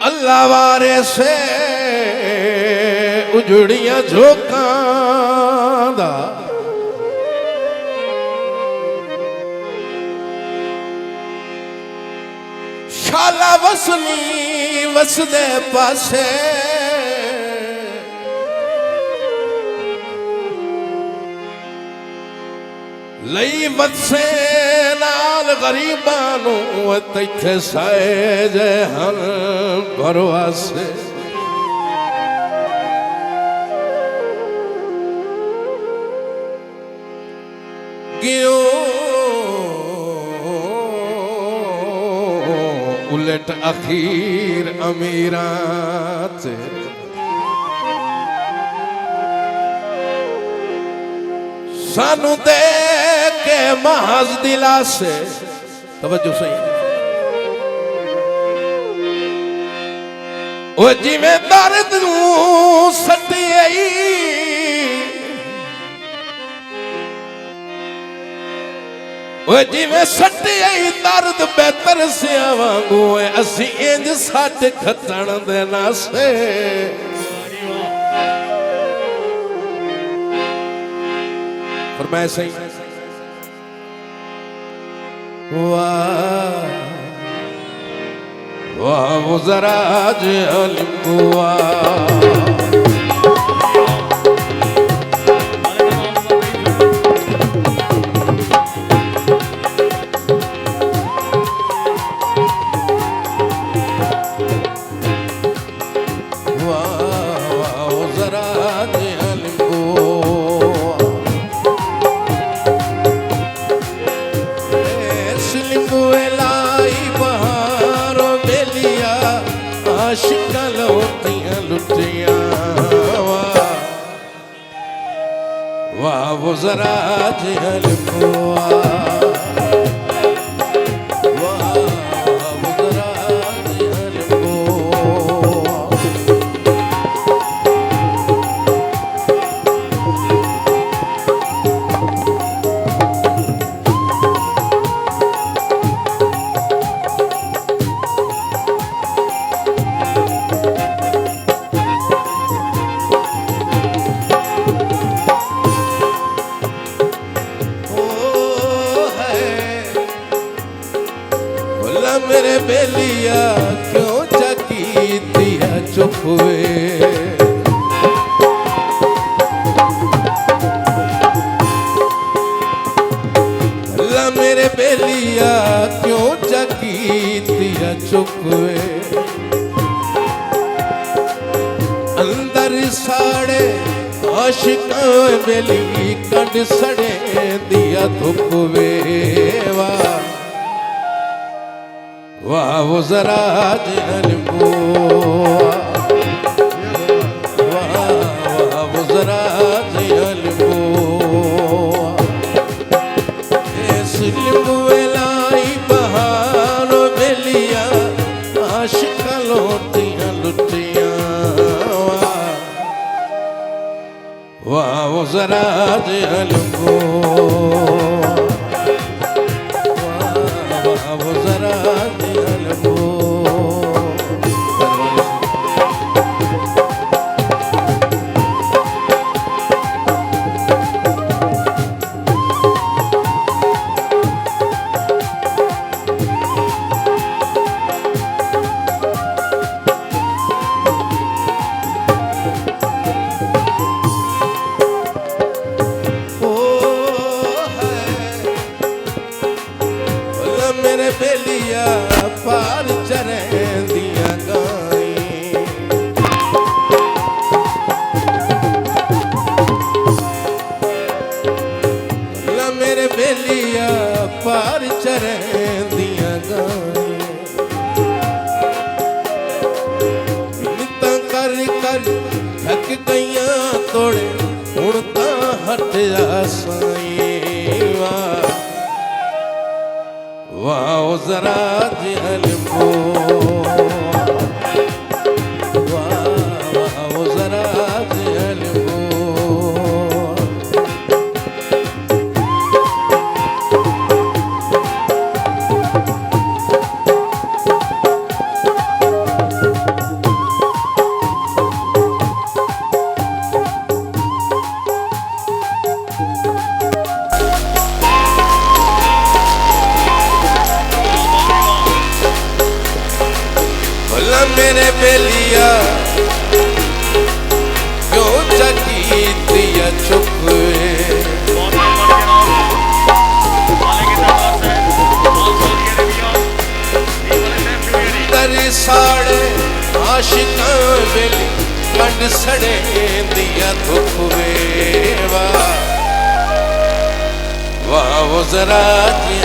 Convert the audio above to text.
अल्लाह वारे से उजड़ियां झोंकां दा शाला वसनी वसदे पासे लई वसे नाल गरीबां नूं तैथे साए जे हन भरवासे गियो उलट अखीर अमीरात सानू दे के महज दिला से तवज्जो सही ओ जिवें दर्द नूं सटी आई ओ जिवें सटी आई दर्द बेहतर सिया वांगू असी इंज सट खतण दे नासे फरमाया सही वाह वाह वो जरा जलवा वाह वो जरा जलवा वाह वो जरा जलवा मेरे बेलिया क्यों चकी दिया चुप हुए ला मेरे बेलिया क्यों चकी दिया चुप हुए अंदर साड़े आशिकां बेली कड सड़े दिया धुप वे वाह वाह वो जरा जलवा वाह वाह वो जरा जलवा लाई बहार बेलिया आशिका लोटियां लुटियां वाह वो जरा जलवा वाह वो जरा मेरे बेलिया पार चरे दिया गाई ला मेरे बेलिया पार चरे दिया गाई निता कर कर थक गईया तोड़े हुण तां हट जा साईं वाह वाह जरा जलवा वाह वाह जरा जलवा मेरे बेलिया क्यों जगी दिया चुप दरी साड़े आशिका बेली कंड सड़े दिया धुप वाह वाह वो जरा की